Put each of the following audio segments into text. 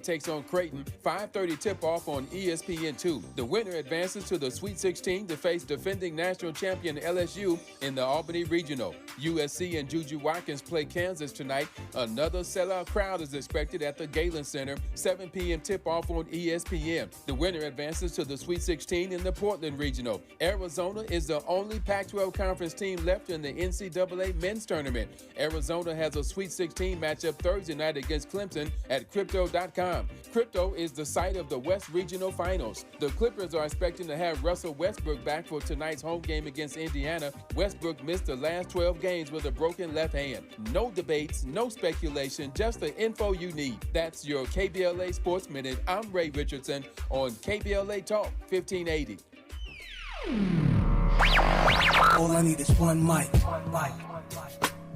takes on Creighton, 5:30 tip-off on ESPN2. The winner advances to the Sweet 16 to face defending national champion LSU in the Albany Regional. USC and Juju Watkins play Kansas tonight. Another sellout crowd is expected at the Galen Center, 7 p.m. tip-off on ESPN. The winner advances to the Sweet 16 in the Portland Regional. Arizona is the only Pac-12 conference team left in the NCAA men's tournament. Arizona has a Sweet 16 matchup Thursday night against Clemson at Crypto.com. Crypto is the site of the West Regional Finals. The Clippers are expecting to have Russell Westbrook back for tonight's home game against Indiana. Westbrook missed the last 12 games with a broken left hand. No debates, no speculation, just the info you need. That's your KBLA Sports Minute. I'm Ray Richardson on KBLA Talk 1580. All I need is one mic.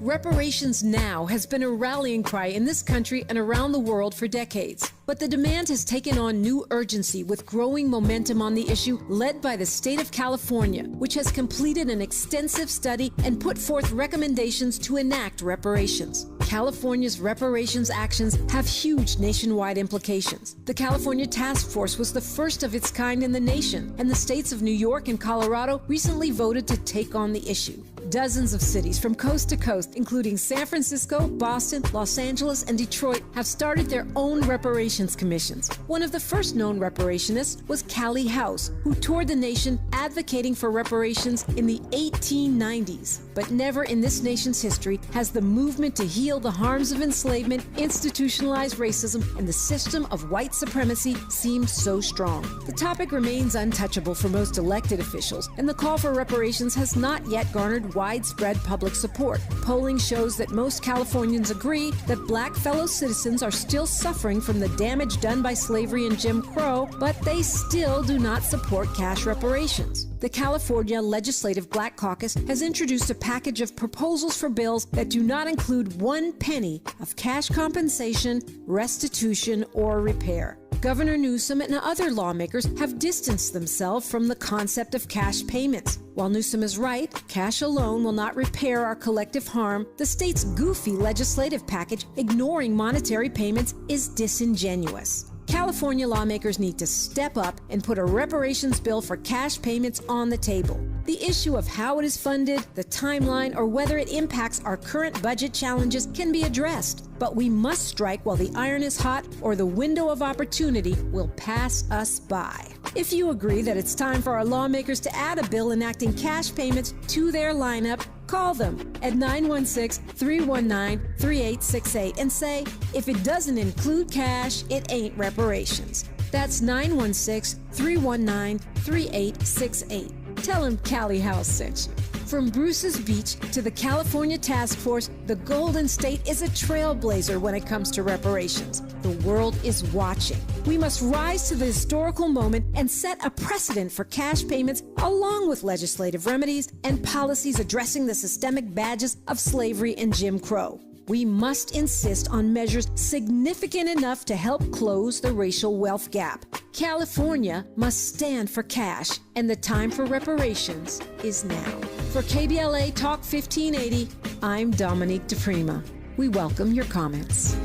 Reparations Now has been a rallying cry in this country and around the world for decades. But the demand has taken on new urgency with growing momentum on the issue led by the state of California, which has completed an extensive study and put forth recommendations to enact reparations. California's reparations actions have huge nationwide implications. The California Task Force was the first of its kind in the nation, and the states of New York and Colorado recently voted to take on the issue. Dozens of cities from coast to coast, including San Francisco, Boston, Los Angeles, and Detroit, have started their own reparations commissions. One of the first known reparationists was Callie House, who toured the nation advocating for reparations in the 1890s. But never in this nation's history has the movement to heal the harms of enslavement, institutionalized racism, and the system of white supremacy seemed so strong. The topic remains untouchable for most elected officials, and the call for reparations has not yet garnered widespread public support. Polling shows that most Californians agree that black fellow citizens are still suffering from the damage done by slavery and Jim Crow, but they still do not support cash reparations. The California Legislative Black Caucus has introduced a package of proposals for bills that do not include 1 penny of cash compensation, restitution, or repair. Governor Newsom and other lawmakers have distanced themselves from the concept of cash payments. While Newsom is right, cash alone will not repair our collective harm, the state's goofy legislative package ignoring monetary payments is disingenuous. California lawmakers need to step up and put a reparations bill for cash payments on the table. The issue of how it is funded, the timeline, or whether it impacts our current budget challenges can be addressed. But we must strike while the iron is hot, or the window of opportunity will pass us by. If you agree that it's time for our lawmakers to add a bill enacting cash payments to their lineup, call them at 916-319-3868 and say, if it doesn't include cash, it ain't reparations. That's 916-319-3868. Tell him Callie House sent you. From Bruce's Beach to the California Task Force, the Golden State is a trailblazer when it comes to reparations. The world is watching. We must rise to the historical moment and set a precedent for cash payments along with legislative remedies and policies addressing the systemic badges of slavery and Jim Crow. We must insist on measures significant enough to help close the racial wealth gap. California must stand for cash, and the time for reparations is now. For KBLA Talk 1580, I'm Dominique DiPrima. We welcome your comments.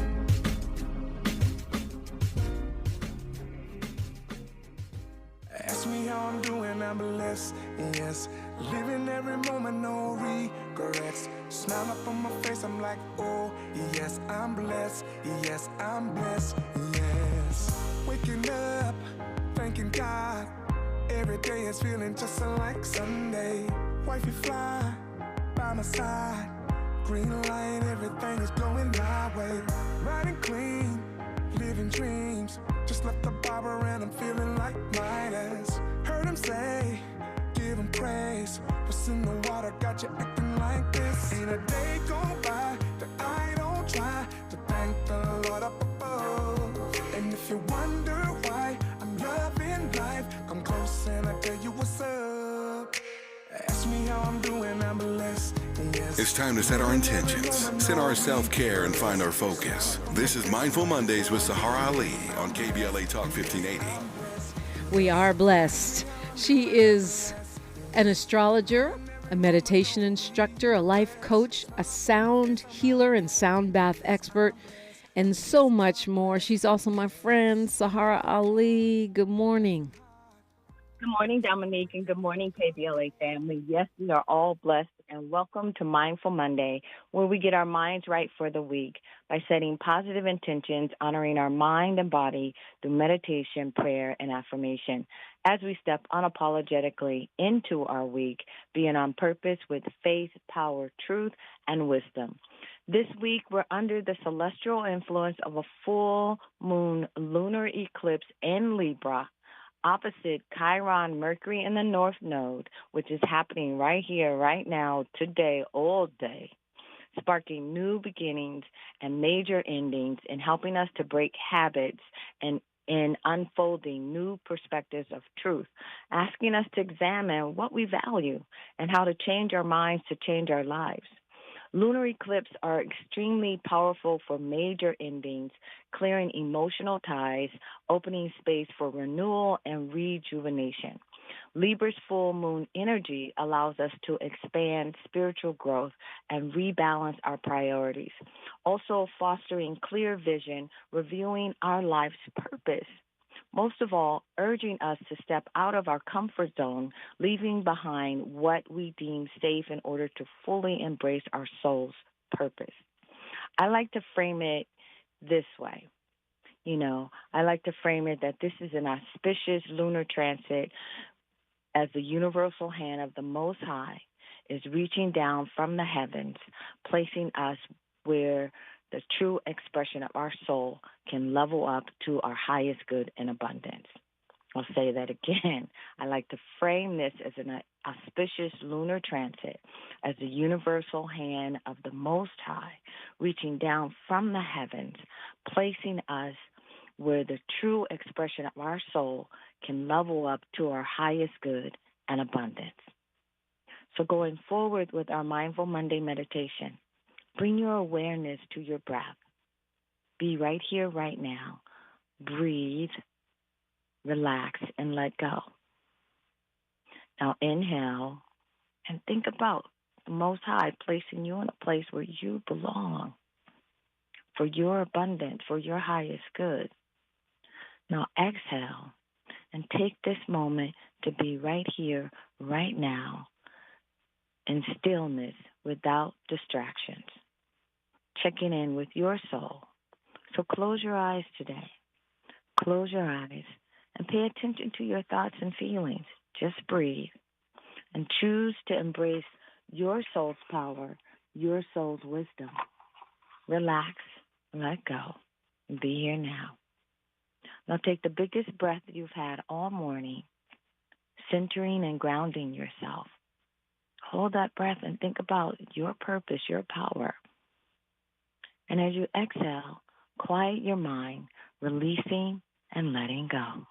Ask me how I'm doing, I'm blessed, yes. Living every moment, no regrets. Smile up on my face, I'm like, oh, yes, I'm blessed, yes, I'm blessed, yes. Waking up, thanking God. Every day is feeling just like Sunday. Wifey fly by my side. Green light, everything is going my way. Riding clean, living dreams. Just left the barber and I'm feeling like Midas. Heard him say, give him praise. What's in the water got you acting like this? Ain't a day go by that I don't try to thank the Lord up above. And if you wonder why I'm loving life, come close and I tell you what's up. Ask me how I'm doing, I'm blessed. Yes. It's time to set our intentions, set our self-care, and find our focus. This is Mindful Mondays with Saharah Ali on KBLA Talk 1580. We are blessed. She is an astrologer, a meditation instructor, a life coach, a sound healer and sound bath expert, and so much more. She's also my friend, Saharah Ali. Good morning. Good morning, Dominique, and good morning, KBLA family. Yes, we are all blessed, and welcome to Mindful Monday, where we get our minds right for the week by setting positive intentions, honoring our mind and body through meditation, prayer, and affirmation. As we step unapologetically into our week, being on purpose with faith, power, truth, and wisdom. This week, we're under the celestial influence of a full moon lunar eclipse in Libra, opposite Chiron, Mercury in the North Node, which is happening right here, right now, today, all day, sparking new beginnings and major endings and helping us to break habits and in unfolding new perspectives of truth, asking us to examine what we value and how to change our minds to change our lives. Lunar eclipses are extremely powerful for major endings, clearing emotional ties, opening space for renewal and rejuvenation. Libra's full moon energy allows us to expand spiritual growth and rebalance our priorities, also fostering clear vision, reviewing our life's purpose. Most of all, urging us to step out of our comfort zone, leaving behind what we deem safe in order to fully embrace our soul's purpose. I like to frame it this way. I like to frame it that this is an auspicious lunar transit as the universal hand of the Most High is reaching down from the heavens, placing us where the true expression of our soul can level up to our highest good and abundance. I'll say that again. I like to frame this as an auspicious lunar transit as the universal hand of the Most High reaching down from the heavens, placing us where the true expression of our soul can level up to our highest good and abundance. So going forward with our Mindful Monday meditation, bring your awareness to your breath. Be right here, right now. Breathe, relax, and let go. Now inhale and think about the Most High placing you in a place where you belong for your abundance, for your highest good. Now exhale and take this moment to be right here, right now, in stillness without distractions, checking in with your soul. So close your eyes today. Close your eyes and pay attention to your thoughts and feelings. Just breathe and choose to embrace your soul's power, your soul's wisdom. Relax, let go, and be here now. Now take the biggest breath you've had all morning, centering and grounding yourself. Hold that breath and think about your purpose, your power. And as you exhale, quiet your mind, releasing and letting go.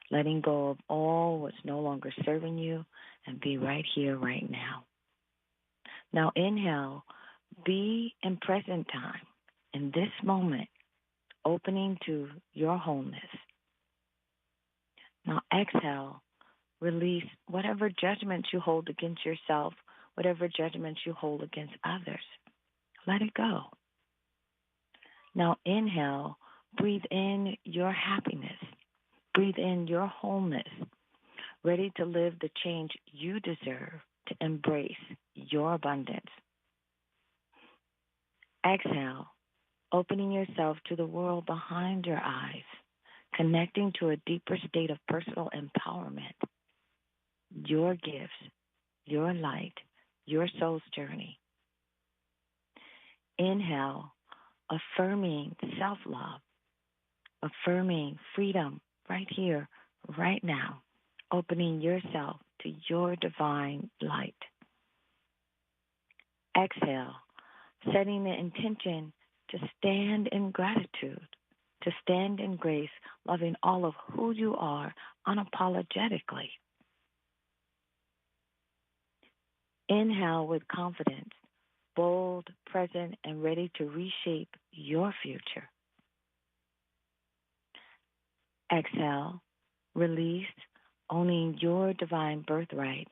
Letting go of all what's no longer serving you and be right here, right now. Now inhale, be in present time, in this moment, opening to your wholeness. Now exhale, release whatever judgments you hold against yourself, whatever judgments you hold against others. Let it go. Now inhale, breathe in your happiness. Breathe in your wholeness, ready to live the change you deserve to embrace your abundance. Exhale, opening yourself to the world behind your eyes, connecting to a deeper state of personal empowerment. Your gifts, your light, your soul's journey. Inhale, affirming self-love, affirming freedom right here, right now, opening yourself to your divine light. Exhale, setting the intention to stand in gratitude, to stand in grace, loving all of who you are unapologetically. Inhale with confidence, bold, present, and ready to reshape your future. Exhale, release, owning your divine birthright,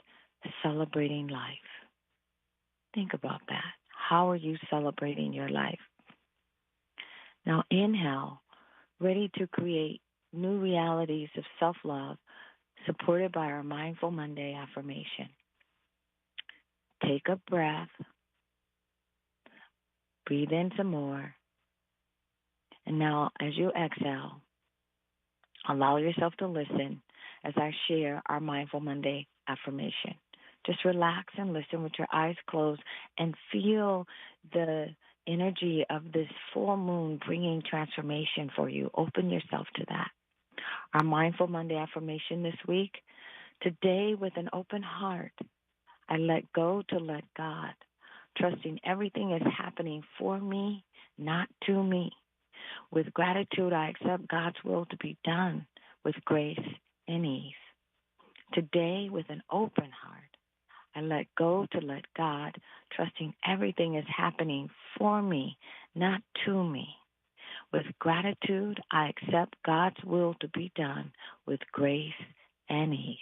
celebrating life. Think about that. How are you celebrating your life? Now inhale, ready to create new realities of self-love supported by our Mindful Monday affirmation. Take a breath, breathe in some more, and now as you exhale, allow yourself to listen as I share our Mindful Monday affirmation. Just relax and listen with your eyes closed and feel the energy of this full moon bringing transformation for you. Open yourself to that. Our Mindful Monday affirmation this week: today with an open heart, I let go to let God, trusting everything is happening for me, not to me. With gratitude, I accept God's will to be done with grace and ease. Today, with an open heart, I let go to let God, trusting everything is happening for me, not to me. With gratitude, I accept God's will to be done with grace and ease.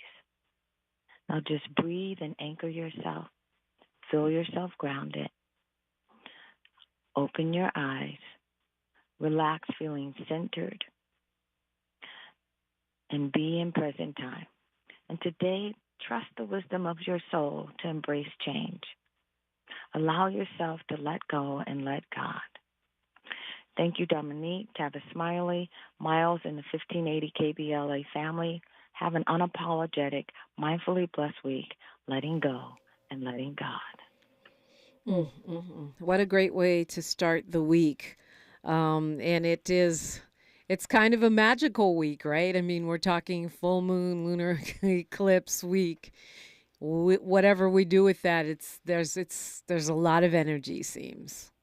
Now just breathe and anchor yourself. Feel yourself grounded. Open your eyes. Relax, feeling centered. And be in present time. And today, trust the wisdom of your soul to embrace change. Allow yourself to let go and let God. Thank you, Dominique, Tavis Smiley, Miles, and the 1580 KBLA family. Have an unapologetic, mindfully blessed week, letting go and letting God. What a great way to start the week. And it's kind of a magical week, right? I mean, we're talking full moon, lunar eclipse week. Whatever we do with that, there's a lot of energy, seems.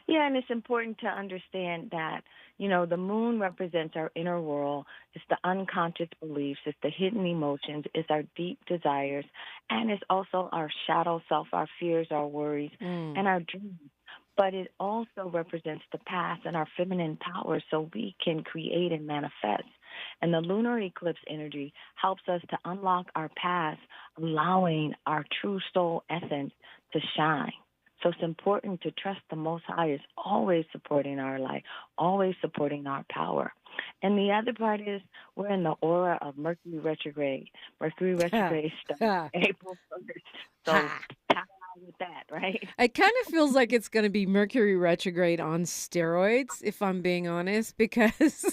Yeah, and it's important to understand that, the moon represents our inner world. It's the unconscious beliefs. It's the hidden emotions. It's our deep desires. And it's also our shadow self, our fears, our worries, and our dreams. But it also represents the past and our feminine power so we can create and manifest. And the lunar eclipse energy helps us to unlock our past, allowing our true soul essence to shine. So it's important to trust the Most High is always supporting our life, always supporting our power. And the other part is we're in the aura of Mercury retrograde. Mercury retrograde starts April 1st. So power with that, right? It kind of feels like it's going to be Mercury retrograde on steroids, if I'm being honest, because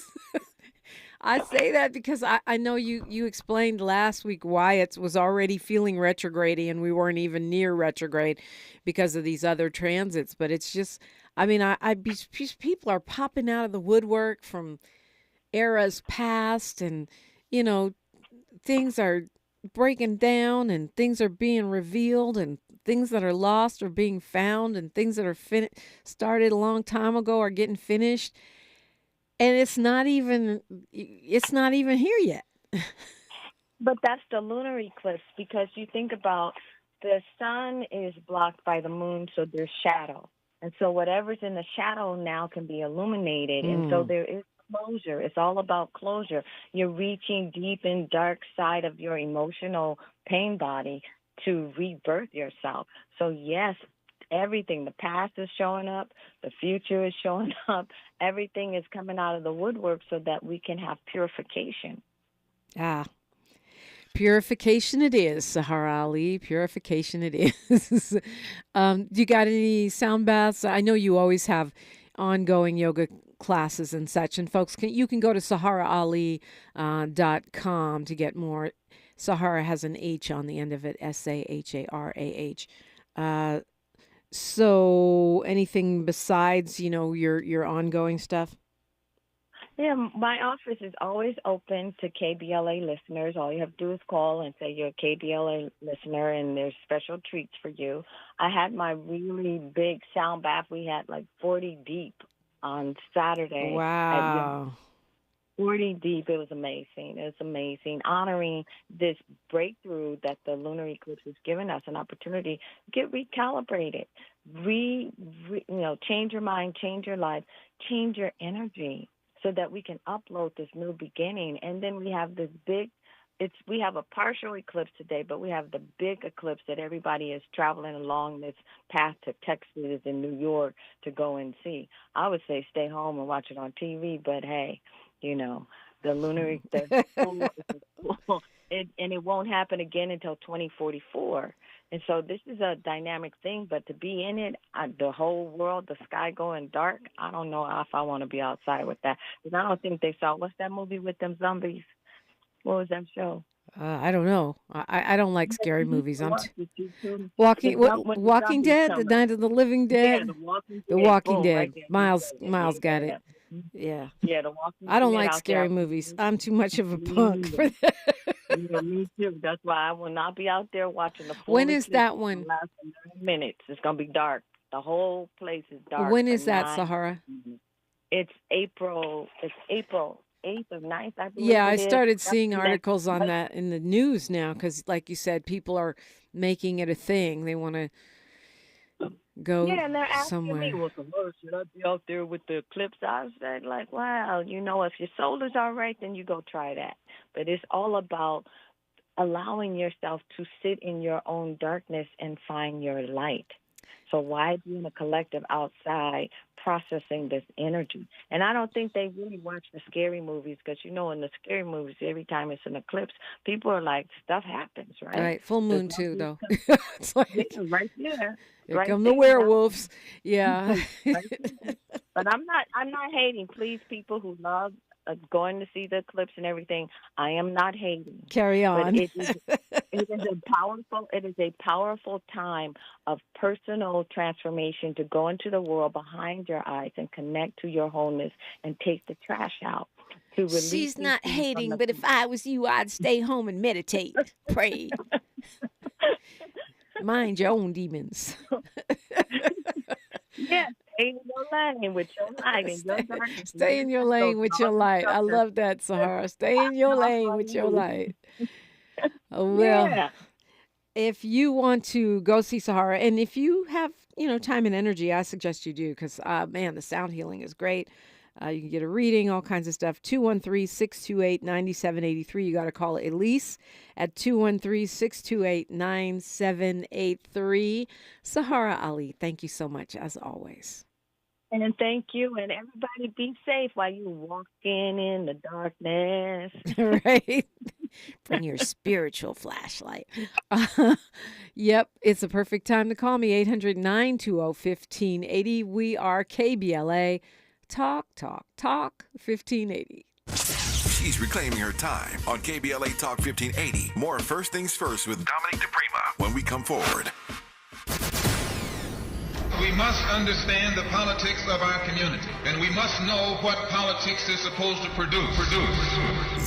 I say that because I know you explained last week why it was already feeling retrograde and we weren't even near retrograde because of these other transits. But it's just, I mean, people are popping out of the woodwork from eras past, and, things are breaking down and things are being revealed, and things that are lost are being found, and things that are started a long time ago are getting finished. And it's not even here yet. But that's the lunar eclipse, because you think about the sun is blocked by the moon, so there's shadow. And so whatever's in the shadow now can be illuminated. And so there is closure. It's all about closure. You're reaching deep in dark side of your emotional pain body to rebirth yourself. So yes, everything, the past is showing up, the future is showing up, everything is coming out of the woodwork so that we can have purification. Purification it is, Saharah Ali. Purification it is. Do you got any sound baths? I know you always have ongoing yoga classes and such. And folks, you can go to saharahali.com to get more. Sahara has an H on the end of it, Saharah. So anything besides, your ongoing stuff? Yeah, my office is always open to KBLA listeners. All you have to do is call and say you're a KBLA listener, and there's special treats for you. I had my really big sound bath. We had like 40 deep on Saturday. Wow. 40 deep. It was amazing. It was amazing. Honoring this breakthrough that the lunar eclipse has given us, an opportunity to get recalibrated, change your mind, change your life, change your energy, so that we can upload this new beginning. And then we have this big we have a partial eclipse today, but we have the big eclipse that everybody is traveling along this path to Texas and New York to go and see. I would say stay home and watch it on TV, but hey, you know, the lunar, and it won't happen again until 2044. And so this is a dynamic thing, but to be in it, the whole world, the sky going dark, I don't know if I want to be outside with that. Because I don't think they saw, what's that movie with them zombies? What was that show? I don't know. I don't like scary movies. Walking Dead, The Night of the Living Dead. Yeah, The Walking Dead. Dead. Miles got it. Yeah. Yeah, The Walking Dead. I don't like scary movies. I'm too much of a punk for that. Yeah, me too. That's why I will not be out there watching the full When is that one? Last 9 minutes. It's going to be dark. The whole place is dark. When is that, Saharah? It's April 8th or 9th, I believe. Yeah, I started seeing articles on that in the news now because, like you said, people are making it a thing. They want to go and they're asking somewhere. me, well, should I be out there with the eclipse? I said, like, wow, you know, if your soul is all right, then you go try that. But it's all about allowing yourself to sit in your own darkness and find your light. So why be in a collective outside processing this energy? And I don't think they really watch the scary movies because, you know, in the scary movies, every time it's an eclipse, people are like, stuff happens, right? Right, full moon too, though. It's like, right there. Here come the werewolves. Yeah. But I'm not hating. Please, people who love going to see the eclipse and everything, I am not hating. Carry on. But it is a powerful time of personal transformation to go into the world behind your eyes and connect to your wholeness and take the trash out. To release She's not hating, but if I was you, I'd stay home and meditate, pray. Mind your own demons. Yes. Stay in your lane with your light and your darkness. Stay in your lane with your light. I love that, Saharah. Stay in your lane with your light. Oh, well, if you want to go see Saharah, and if you have, time and energy, I suggest you do because, man, the sound healing is great. You can get a reading, all kinds of stuff. 213-628-9783. You got to call Elise at 213-628-9783. Saharah Ali, thank you so much, as always. And thank you. And everybody be safe while you walking in the darkness. Right? Bring your spiritual flashlight. Yep, it's a perfect time to call me. 800-920-1580. We are KBLA. Talk, 1580. She's reclaiming her time on KBLA Talk 1580. More First Things First with Dominique DiPrima when we come forward. We must understand the politics of our community, and we must know what politics is supposed to produce.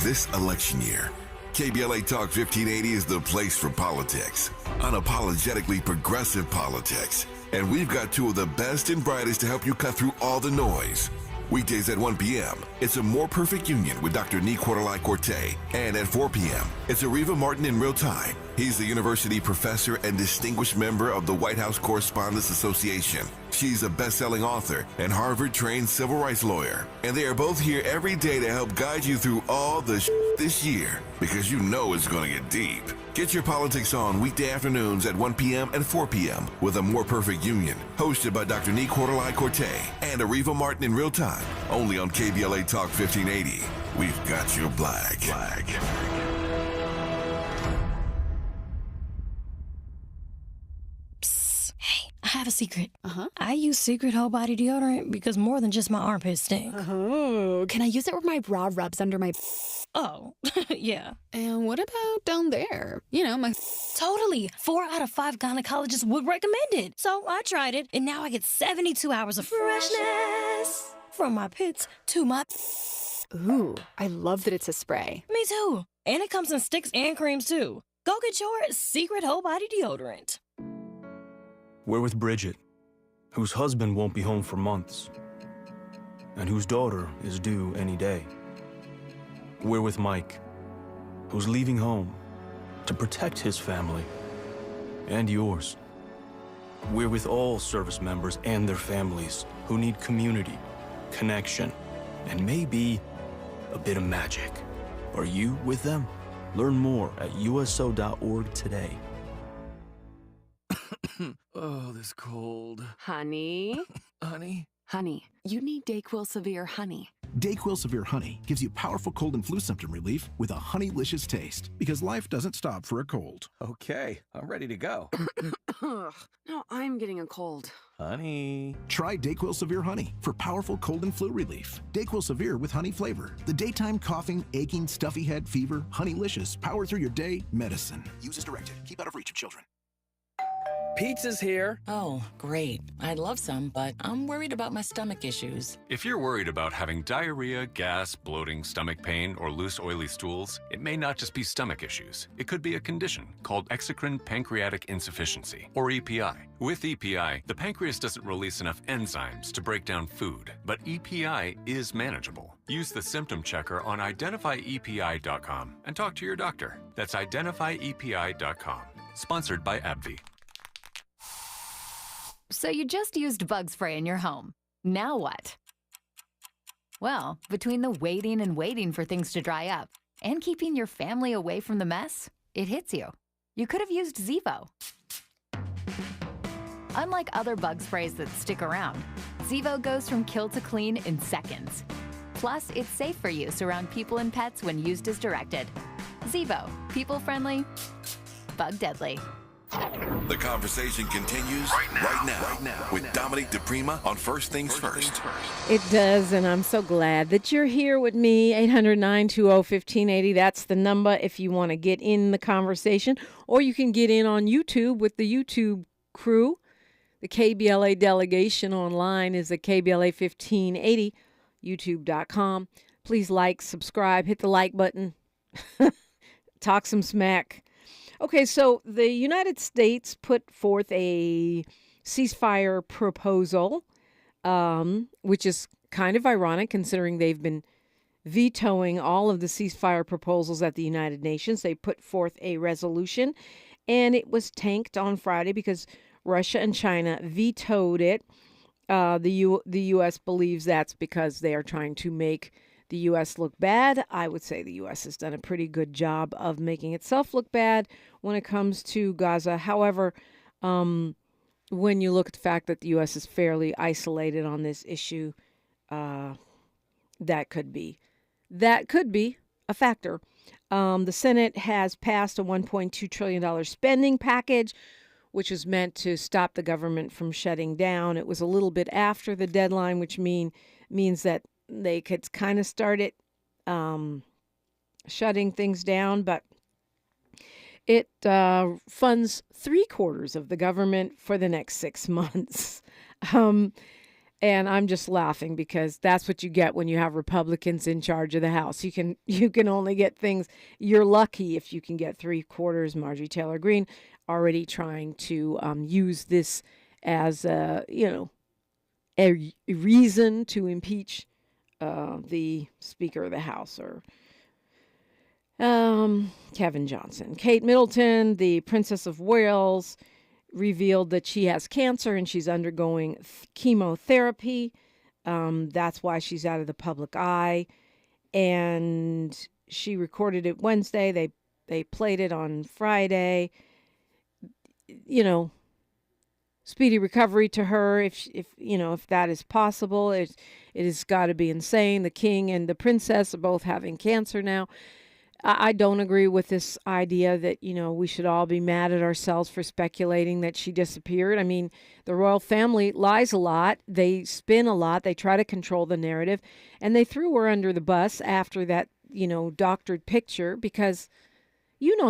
This election year, KBLA Talk 1580 is the place for politics. Unapologetically progressive politics. And we've got two of the best and brightest to help you cut through all the noise. Weekdays at 1 p.m., it's A More Perfect Union with Dr. Corte. And at 4 p.m., it's Areva Martin in Real Time. He's the university professor and distinguished member of the White House Correspondents Association. She's a best-selling author and Harvard-trained civil rights lawyer. And they are both here every day to help guide you through all the this year, because you know it's going to get deep. Get your politics on weekday afternoons at 1 p.m. and 4 p.m. with A More Perfect Union, hosted by Dr. Corte and Areva Martin in Real Time, only on KBLA Talk 1580. We've got your flag. Hey, I have a secret. I use Secret Whole Body Deodorant because more than just my armpits stink. Oh, can I use it where my bra rubs under my... Oh, yeah. And what about down there? My... Totally. 4 out of 5 gynecologists would recommend it. So I tried it, and now I get 72 hours of freshness. From my pits to my... Ooh, I love that it's a spray. Me too. And it comes in sticks and creams too. Go get your Secret Whole Body Deodorant. We're with Bridget, whose husband won't be home for months, and whose daughter is due any day. We're with Mike, who's leaving home to protect his family and yours. We're with all service members and their families who need community, connection, and maybe a bit of magic. Are you with them? Learn more at uso.org today. Oh, this cold. Honey? Honey? Honey, you need DayQuil Severe Honey. DayQuil Severe Honey gives you powerful cold and flu symptom relief with a honeylicious taste, because life doesn't stop for a cold. Okay, I'm ready to go. Now I'm getting a cold. Honey. Try DayQuil Severe Honey for powerful cold and flu relief. DayQuil Severe with honey flavor. The daytime coughing, aching, stuffy head, fever, honeylicious, power through your day medicine. Use as directed. Keep out of reach of children. Pizza's here. Oh, great. I'd love some, but I'm worried about my stomach issues. If you're worried about having diarrhea, gas, bloating, stomach pain, or loose, oily stools, it may not just be stomach issues. It could be a condition called exocrine pancreatic insufficiency, or EPI. With EPI, the pancreas doesn't release enough enzymes to break down food, but EPI is manageable. Use the symptom checker on identifyepi.com and talk to your doctor. That's identifyepi.com. Sponsored by AbbVie. So you just used bug spray in your home. Now what? Well, between the waiting and waiting for things to dry up and keeping your family away from the mess, it hits you. You could have used Zevo. Unlike other bug sprays that stick around, Zevo goes from kill to clean in seconds. Plus, it's safe for use around people and pets when used as directed. Zevo, people-friendly, bug-deadly. The conversation continues right now with Dominique DiPrima on First Things First. It does, and I'm so glad that you're here with me. 800-920-1580. That's the number if you want to get in the conversation. Or you can get in on YouTube with the YouTube crew. The KBLA delegation online is at KBLA 1580, youtube.com. Please like, subscribe, hit the like button. Talk some smack. Okay, so the United States put forth a ceasefire proposal, which is kind of ironic considering they've been vetoing all of the ceasefire proposals at the United Nations. They put forth a resolution, and it was tanked on Friday because Russia and China vetoed it. The U.S. believes that's because they are trying to make the U.S. look bad. I would say the U.S. has done a pretty good job of making itself look bad when it comes to Gaza. However, when you look at the fact that the U.S. is fairly isolated on this issue, that could be a factor. The Senate has passed a $1.2 trillion spending package, which is meant to stop the government from shutting down. It was a little bit after the deadline, which means that they could kind of start it shutting things down, but it funds 3/4 of the government for the next 6 months. And I'm just laughing because that's what you get when you have Republicans in charge of the House. You can only get things. You're lucky if you can get 3/4. Marjorie Taylor Greene already trying to use this as a reason to impeach the Speaker of the House, or Kevin Johnson. Kate Middleton, the Princess of Wales, revealed that she has cancer and she's undergoing chemotherapy. That's why she's out of the public eye. And she recorded it Wednesday. They played it on Friday. Speedy recovery to her, if that is possible. It has got to be insane. The king and the princess are both having cancer now. I don't agree with this idea that, we should all be mad at ourselves for speculating that she disappeared. I mean, the royal family lies a lot. They spin a lot. They try to control the narrative. And they threw her under the bus after that, doctored picture because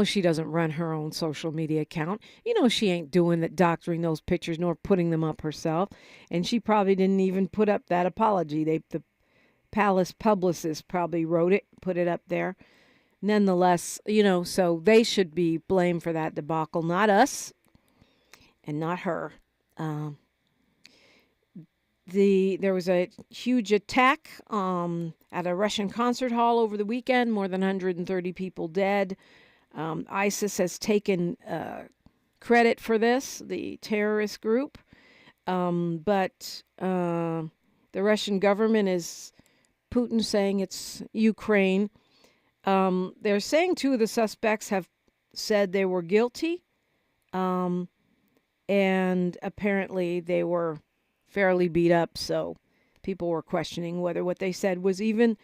she doesn't run her own social media account. She ain't doing that, doctoring those pictures nor putting them up herself. And she probably didn't even put up that apology. The palace publicist probably wrote it, put it up there. Nonetheless, so they should be blamed for that debacle, not us and not her. There was a huge attack at a Russian concert hall over the weekend, more than 130 people dead. ISIS has taken credit for this, the terrorist group, but the Russian government is Putin saying it's Ukraine. They're saying 2 of the suspects have said they were guilty, and apparently they were fairly beat up, so people were questioning whether what they said was even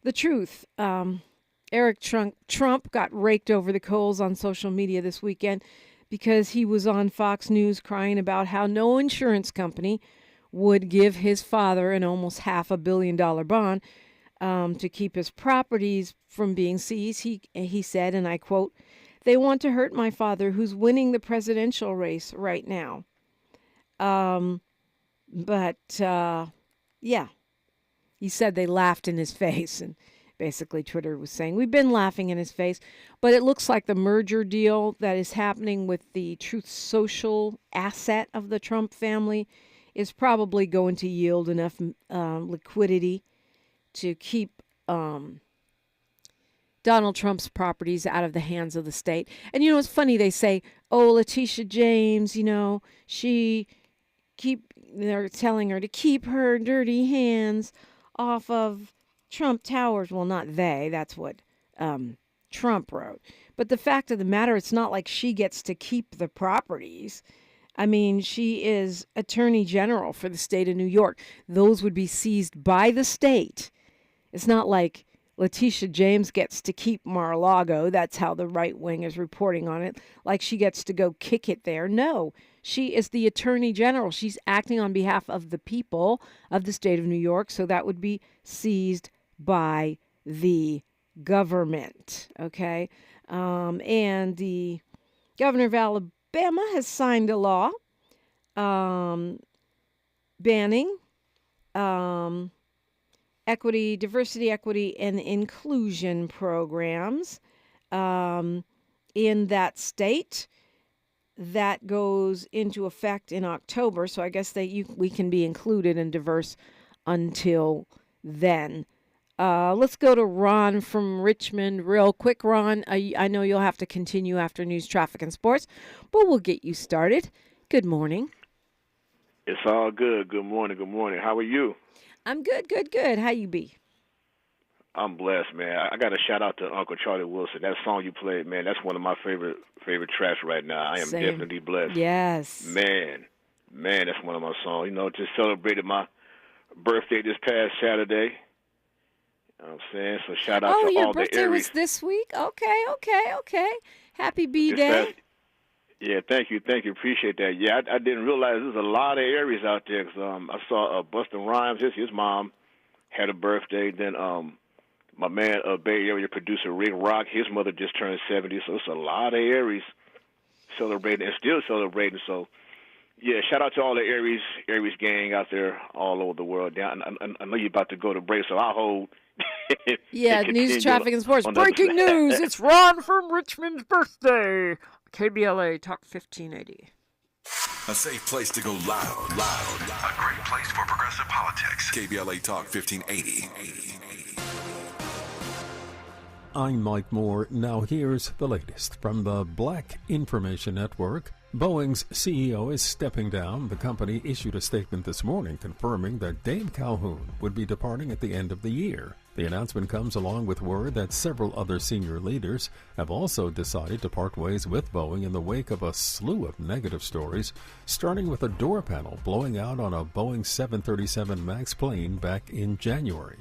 the truth. Eric Trump got raked over the coals on social media this weekend because he was on Fox News crying about how no insurance company would give his father an almost $500 million bond to keep his properties from being seized. He said, and I quote, "They want to hurt my father who's winning the presidential race right now." Yeah, he said they laughed in his face, and basically Twitter was saying, we've been laughing in his face, but it looks like the merger deal that is happening with the Truth Social asset of the Trump family is probably going to yield enough liquidity to keep Donald Trump's properties out of the hands of the state. And, it's funny, they say, Letitia James, they're telling her to keep her dirty hands off of Trump Towers. Well, not they. That's what Trump wrote. But the fact of the matter, it's not like she gets to keep the properties. I mean, she is Attorney General for the state of New York. Those would be seized by the state. It's not like Letitia James gets to keep Mar-a-Lago. That's how the right wing is reporting on it. Like she gets to go kick it there. No, she is the Attorney General. She's acting on behalf of the people of the state of New York. So that would be seized by the government. Okay. And the governor of Alabama has signed a law banning diversity, equity, and inclusion programs in that state. That goes into effect in October, so I guess we can be included and diverse until then. Let's go to Ron from Richmond real quick. Ron, I know you'll have to continue after news, traffic, and sports, but we'll get you started. Good morning. It's all good. Good morning. Good morning. How are you? I'm good. How you be? I'm blessed, man. I got a shout out to Uncle Charlie Wilson. That song you played, man, that's one of my favorite tracks right now. I am definitely blessed. Yes. Man, that's one of my songs. Just celebrated my birthday this past Saturday. You know what I'm saying? So shout out to all the Aries. Oh, your birthday was this week? Okay. Happy B-Day. Yeah, thank you. Appreciate that. Yeah, I didn't realize there's a lot of Aries out there. Cause, I saw Busta Rhymes, his mom had a birthday. Then my man, Bay Area producer Rick Rock, his mother just turned 70. So it's a lot of Aries celebrating and still celebrating. So, yeah, shout out to all the Aries gang out there all over the world. I know you're about to go to break, so I'll hold. Yeah, news, traffic, and sports. Breaking news, it's Ron from Richmond's birthday. KBLA Talk 1580. A safe place to go loud. A great place for progressive politics. KBLA Talk 1580. I'm Mike Moore. Now here's the latest from the Black Information Network. Boeing's CEO is stepping down. The company issued a statement this morning confirming that Dave Calhoun would be departing at the end of the year. The announcement comes along with word that several other senior leaders have also decided to part ways with Boeing in the wake of a slew of negative stories, starting with a door panel blowing out on a Boeing 737 MAX plane back in January.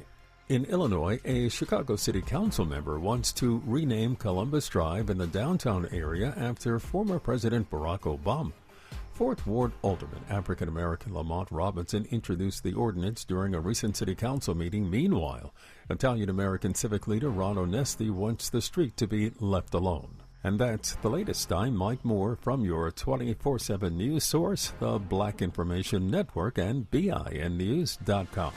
In Illinois, a Chicago City Council member wants to rename Columbus Drive in the downtown area after former President Barack Obama. Fourth Ward Alderman, African-American Lamont Robinson, introduced the ordinance during a recent City Council meeting. Meanwhile, Italian-American civic leader Ron Onesti wants the street to be left alone. And that's the latest. I'm Mike Moore from your 24/7 news source, the Black Information Network, and BINnews.com.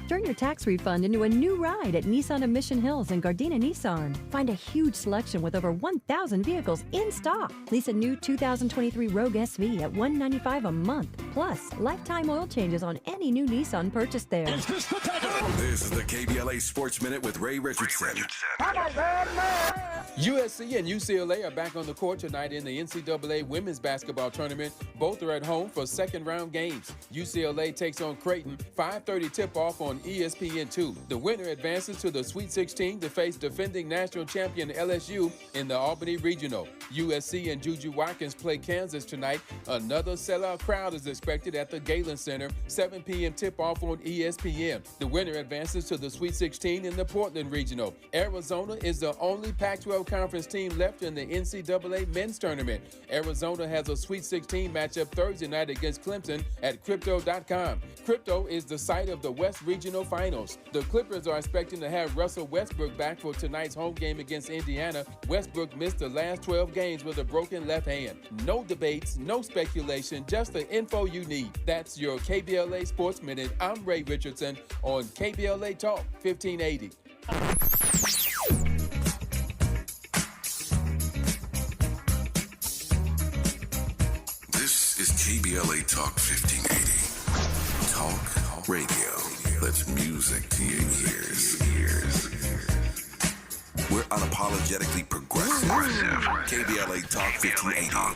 Turn your tax refund into a new ride at Nissan of Mission Hills and Gardena Nissan. Find a huge selection with over 1,000 vehicles in stock. Lease a new 2023 Rogue SV at $195 a month. Plus, lifetime oil changes on any new Nissan purchased there. This is the KBLA Sports Minute with Ray Richardson. I'm a bad man. USC and UCLA are back on the court tonight in the NCAA women's basketball tournament. Both are at home for second-round games. UCLA takes on Creighton, 5:30 tip-off on ESPN2. The winner advances to the Sweet 16 to face defending national champion LSU in the Albany Regional. USC and Juju Watkins play Kansas tonight. Another sellout crowd is expected at the Galen Center, 7 p.m. tip-off on ESPN. The winner advances to the Sweet 16 in the Portland Regional. Arizona is the only Pac-12 conference team left in the NCAA men's tournament. Arizona has a Sweet 16 matchup Thursday night against Clemson at Crypto.com. Crypto is the site of the West Regional Finals. The Clippers are expecting to have Russell Westbrook back for tonight's home game against Indiana. Westbrook missed the last 12 games with a broken left hand. No debates, no speculation, just the info you need. That's your KBLA Sports Minute. I'm Ray Richardson on KBLA Talk 1580. This is KBLA Talk 1580. Talk radio. That's music to your ears. We're unapologetically progressive. KBLA Talk 1580.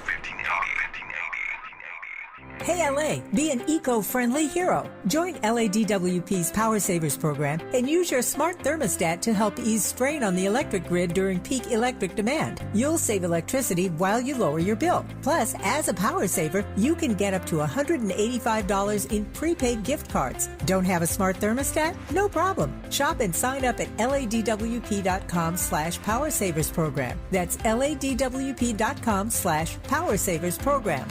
Hey LA, be an eco-friendly hero. Join LADWP's Power Savers program and use your smart thermostat to help ease strain on the electric grid during peak electric demand. You'll save electricity while you lower your bill. Plus, as a power saver, you can get up to $185 in prepaid gift cards. Don't have a smart thermostat? No problem. Shop and sign up at ladwp.com/Power Savers program. That's ladwp.com/Power Savers program.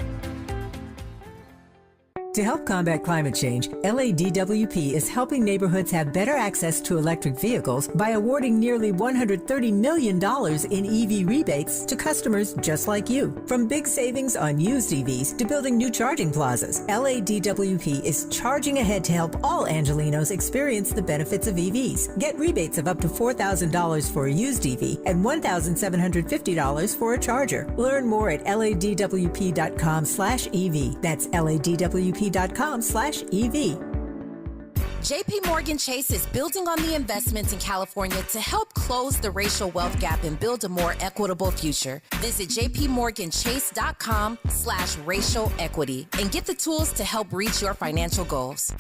To help combat climate change, LADWP is helping neighborhoods have better access to electric vehicles by awarding nearly $130 million in EV rebates to customers just like you. From big savings on used EVs to building new charging plazas, LADWP is charging ahead to help all Angelinos experience the benefits of EVs. Get rebates of up to $4,000 for a used EV and $1,750 for a charger. Learn more at ladwp.com/EV. That's ladwp.com/EV. JP Morgan Chase is building on the investments in California to help close the racial wealth gap and build a more equitable future. Visit jpmorganchase.com/racial equity and get the tools to help reach your financial goals.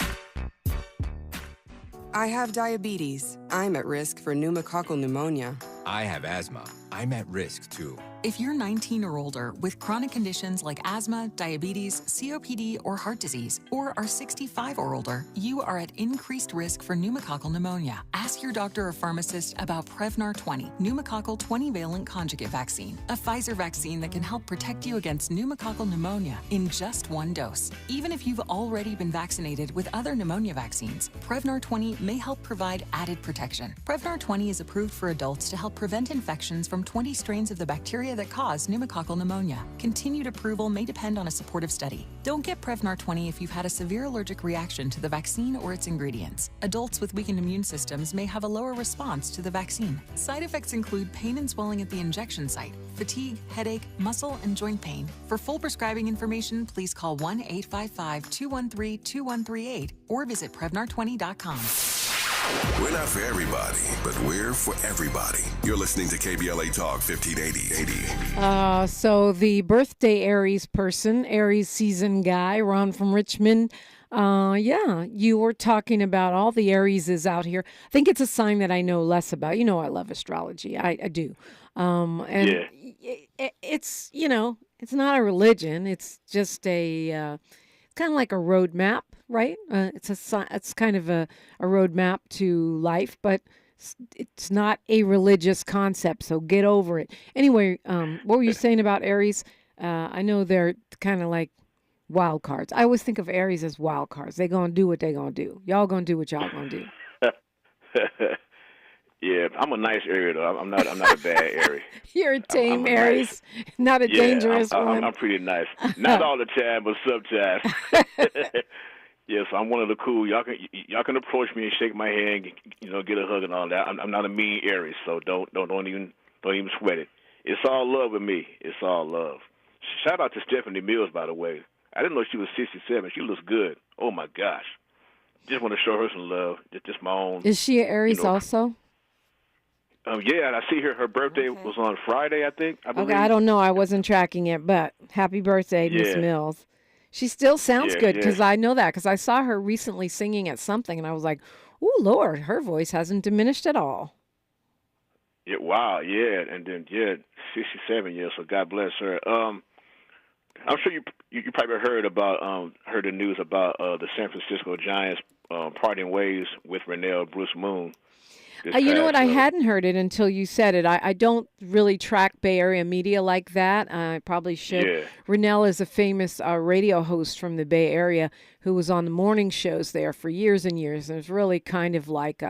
I have diabetes. I'm at risk for pneumococcal pneumonia. I have asthma. I'm at risk too. If you're 19 or older with chronic conditions like asthma, diabetes, COPD, or heart disease, or are 65 or older, you are at increased risk for pneumococcal pneumonia. Ask your doctor or pharmacist about Prevnar 20, pneumococcal 20-valent conjugate vaccine, a Pfizer vaccine that can help protect you against pneumococcal pneumonia in just one dose. Even if you've already been vaccinated with other pneumonia vaccines, Prevnar 20 may help provide added protection. Prevnar 20 is approved for adults to help prevent infections from 20 strains of the bacteria that cause pneumococcal pneumonia. Continued approval may depend on a supportive study. Don't get Prevnar 20 if you've had a severe allergic reaction to the vaccine or its ingredients. Adults with weakened immune systems may have a lower response to the vaccine. Side effects include pain and swelling at the injection site, fatigue, headache, muscle, and joint pain. For full prescribing information, please call 1-855-213-2138 or visit Prevnar20.com. We're not for everybody, but we're for everybody. You're listening to KBLA Talk 1580. So the birthday Aries person, Aries season guy, Ron from Richmond. You were talking about all the Arieses out here. I think it's a sign that I know less about. You know, I love astrology. I do. It's, it's not a religion. It's just it's kind of like a roadmap, right? It's kind of a roadmap to life, but it's not a religious concept, so get over it. Anyway, what were you saying about Aries? I know they're kind of like wild cards. I always think of Aries as wild cards. They're going to do what they're going to do. Y'all going to do what y'all going to do. Yeah, I'm a nice Aries, though. I'm not a bad Aries. You're a tame Aries, not a dangerous one. I'm pretty nice. Not all the time, but sometimes. Yes, I'm one of the cool. Y'all can approach me and shake my hand, get a hug and all that. I'm not a mean Aries, so don't even sweat it. It's all love with me. It's all love. Shout out to Stephanie Mills, by the way. I didn't know she was 67. She looks good. Oh my gosh. Just want to show her some love. Just my own. Is she an Aries also? Yeah, and I see her birthday was on Friday, I think. I believe. Okay, I don't know. I wasn't tracking it, but happy birthday, Miss Yeah. Mills. She still sounds Yeah, good yeah. because I know that because I saw her recently singing at something, and I was like, "Ooh, Lord, her voice hasn't diminished at all." Yeah, wow, yeah, and then 67 years. So God bless her. I'm sure you probably heard the news about the San Francisco Giants parting ways with Rennell Bruce Moon. You know what? I hadn't heard it until you said it. I don't really track Bay Area media like that. I probably should. Yeah. Rennell is a famous radio host from the Bay Area who was on the morning shows there for years and years. And it's really kind of like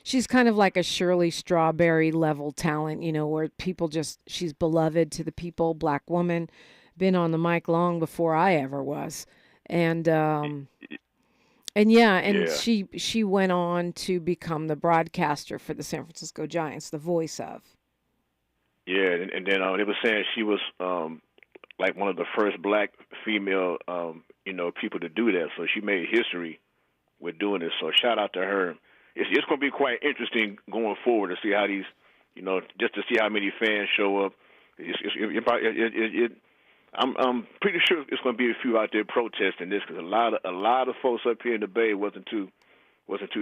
she's kind of like a Shirley Strawberry level talent, you know, where people she's beloved to the people, black woman, been on the mic long before I ever was. And she went on to become the broadcaster for the San Francisco Giants, the voice of. Yeah, and then they were saying she was like one of the first black female, people to do that. So she made history with doing this. So shout out to her. It's going to be quite interesting going forward to see how these, just to see how many fans show up. I'm pretty sure it's going to be a few out there protesting this because a lot of folks up here in the Bay wasn't too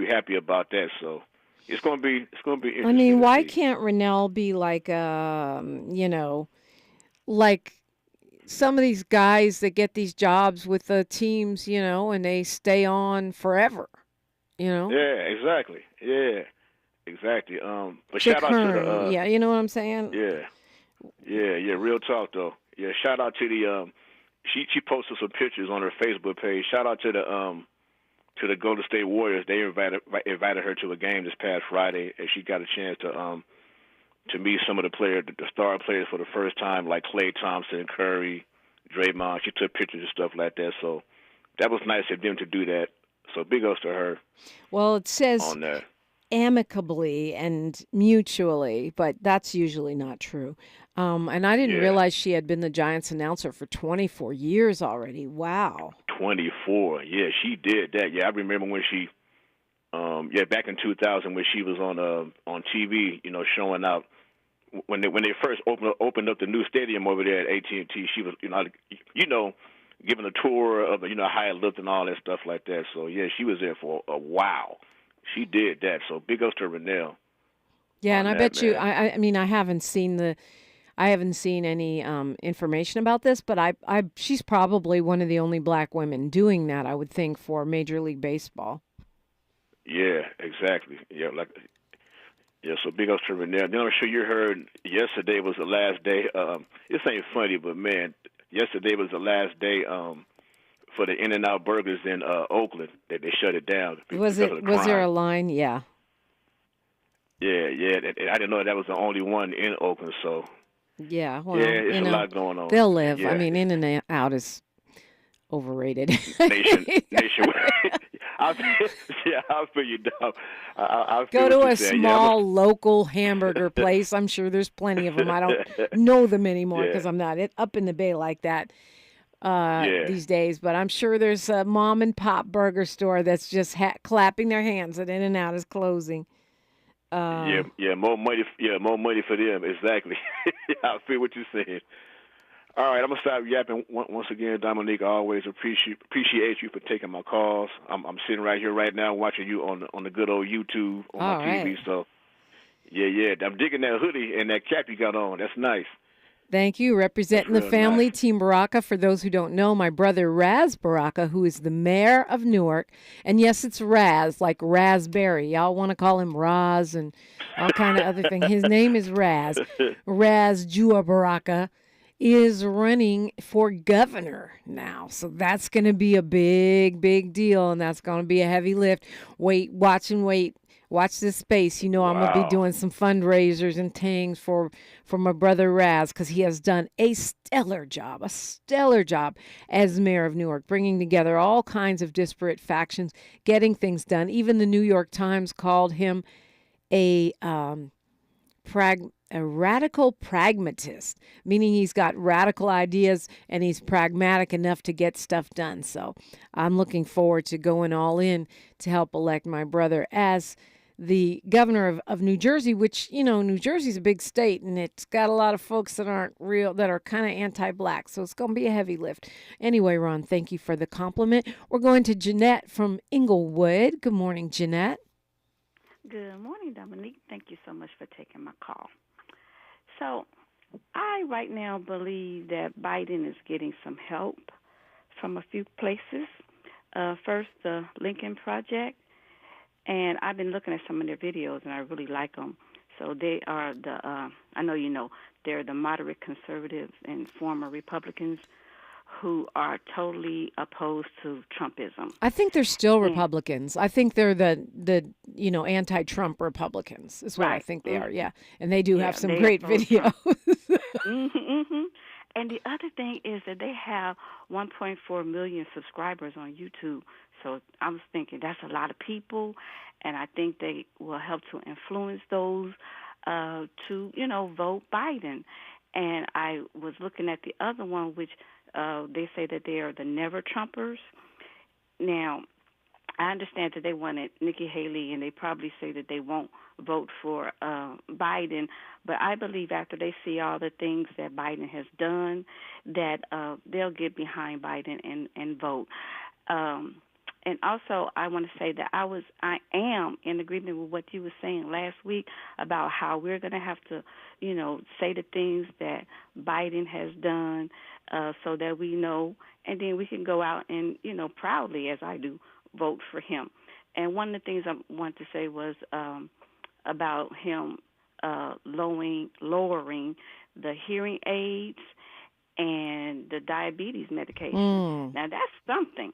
happy about that. So it's going to be interesting. I mean, why can't Rennell be like like some of these guys that get these jobs with the teams, and they stay on forever, Yeah, exactly. Yeah, exactly. But Chick shout out to Hearn, the you know what I'm saying? Yeah. Real talk though. Yeah, shout out to the she posted some pictures on her Facebook page. Shout out to the Golden State Warriors. They invited her to a game this past Friday, and she got a chance to meet some of the star players for the first time, like Klay Thompson, Curry, Draymond. She took pictures and stuff like that. So that was nice of them to do that. So big ups to her. Well, it says on that. Amicably and mutually, but that's usually not true. And I didn't realize she had been the Giants announcer for 24 years already. Wow. 24. Yeah, she did that. Yeah, I remember when she, back in 2000 when she was on TV, showing out. When they first opened up the new stadium over there at AT&T, she was, giving a tour of, how it looked and all that stuff like that. So, yeah, she was there for a while. She did that. So, big ups to Rennell. Yeah, and I bet you, I mean, I haven't seen any information about this, but she's probably one of the only black women doing that, I would think, for Major League Baseball. Yeah, exactly. Yeah, so big ups to Rennell. Then I'm sure you heard yesterday was the last day. This ain't funny, but man, yesterday was the last day for the In-N-Out Burgers in Oakland. That they shut it down. Was there a line? Yeah. Yeah. I didn't know that was the only one in Oakland, so. Yeah, well, it's a lot going on. They'll live. Yeah. I mean, In-N-Out is overrated. Nationwide. I feel you, dog. I Go to a small local hamburger place. I'm sure there's plenty of them. I don't know them anymore because I'm not up in the Bay like that these days. But I'm sure there's a mom and pop burger store that's just clapping their hands that In-N-Out is closing. More money for them. Exactly. I feel what you're saying. All right, I'm gonna stop yapping once again, Dominique. I always appreciate you for taking my calls. I'm sitting right here right now watching you on the good old YouTube on my TV. So, yeah, I'm digging that hoodie and that cap you got on. That's nice. Thank you. Representing the family, Team Baraka. For those who don't know, my brother Raz Baraka, who is the mayor of Newark. And yes, it's Raz, like raspberry. Y'all want to call him Raz and all kind of other things. His name is Raz. Raz Jua Baraka is running for governor now. So that's going to be a big, big deal. And that's going to be a heavy lift. Watch this space. I'm going to be doing some fundraisers and things for my brother Raz because he has done a stellar job as mayor of Newark, bringing together all kinds of disparate factions, getting things done. Even the New York Times called him a radical pragmatist, meaning he's got radical ideas and he's pragmatic enough to get stuff done. So I'm looking forward to going all in to help elect my brother as the governor of New Jersey, which, New Jersey's a big state, and it's got a lot of folks that are kind of anti-black. So it's going to be a heavy lift. Anyway, Ron, thank you for the compliment. We're going to Jeanette from Inglewood. Good morning, Jeanette. Good morning, Dominique. Thank you so much for taking my call. So I right now believe that Biden is getting some help from a few places. First, the Lincoln Project. And I've been looking at some of their videos, and I really like them. So they are I know you know, they're the moderate conservatives and former Republicans who are totally opposed to Trumpism. I think they're still Republicans. I think they're the anti-Trump Republicans is what I think they are, yeah. And they do have some great videos. And the other thing is that they have 1.4 million subscribers on YouTube. So I was thinking that's a lot of people, and I think they will help to influence those to, vote Biden. And I was looking at the other one, which they say that they are the Never Trumpers. Now, I understand that they wanted Nikki Haley, and they probably say that they won't vote for Biden. But I believe after they see all the things that Biden has done, that they'll get behind Biden and vote. And also, I want to say that I am in agreement with what you were saying last week about how we're going to have to, say the things that Biden has done so that we know, and then we can go out and, proudly, as I do, vote for him. And one of the things I want to say was about him lowering the hearing aids and the diabetes medication. Now, that's something,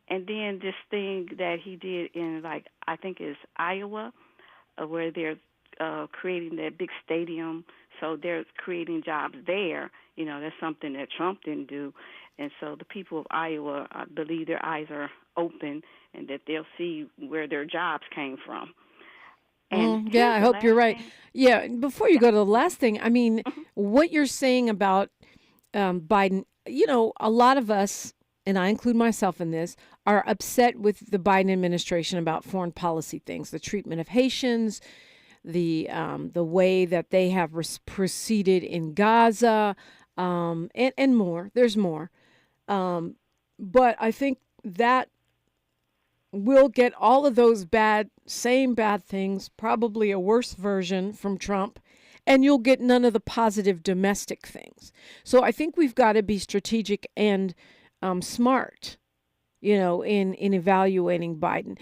And then this thing that he did in, I think it's Iowa, where they're creating that big stadium. So they're creating jobs there. That's something that Trump didn't do. And so the people of Iowa, I believe their eyes are open and that they'll see where their jobs came from. And I hope you're right. Yeah, before you go to the last thing, I mean, what you're saying about Biden, a lot of us, and I include myself in this, are upset with the Biden administration about foreign policy things, the treatment of Haitians, the way that they have proceeded in Gaza, and more. There's more. But I think that we'll get all of those same bad things, probably a worse version from Trump, and you'll get none of the positive domestic things. So I think we've got to be strategic and smart, in evaluating Biden.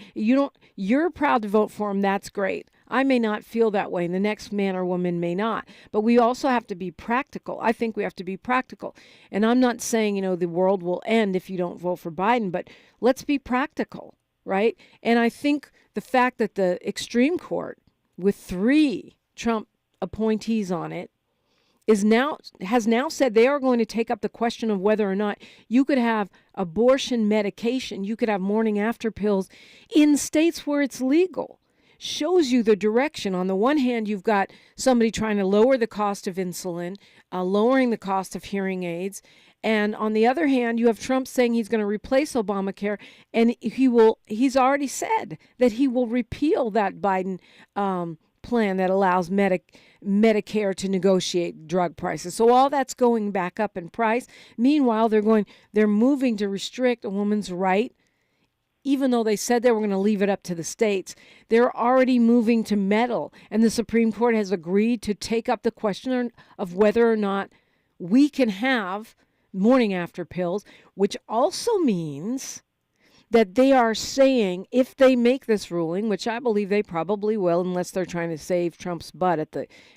You're proud to vote for him. That's great. I may not feel that way, and the next man or woman may not. But we also have to be practical. I think we have to be practical. And I'm not saying, the world will end if you don't vote for Biden, but let's be practical, right? And I think the fact that the extreme court, with 3 Trump appointees on it, has now said they are going to take up the question of whether or not you could have abortion medication, you could have morning after pills in states where it's legal. Shows you the direction. On the one hand, you've got somebody trying to lower the cost of insulin, lowering the cost of hearing aids. And on the other hand, you have Trump saying he's going to replace Obamacare, and he's already said that he will repeal that Biden plan that allows Medicare to negotiate drug prices. So all that's going back up in price. Meanwhile, they're moving to restrict a woman's right. Even though they said they were going to leave it up to the states, they're already moving to meddle. And the Supreme Court has agreed to take up the question of whether or not we can have morning after pills, which also means that they are saying if they make this ruling, which I believe they probably will, unless they're trying to save Trump's butt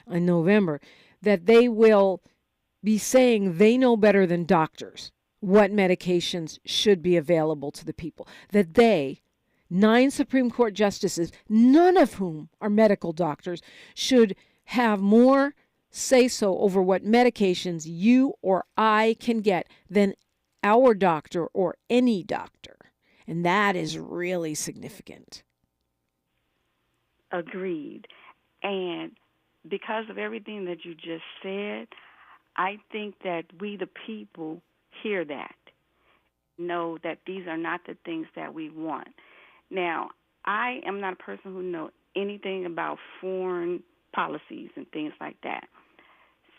in November, that they will be saying they know better than doctors what medications should be available to the people. That 9 Supreme Court justices, none of whom are medical doctors, should have more say-so over what medications you or I can get than our doctor or any doctor. And that is really significant. Agreed. And because of everything that you just said, I think that we the people hear that, know that these are not the things that we want. Now, I am not a person who knows anything about foreign policies and things like that.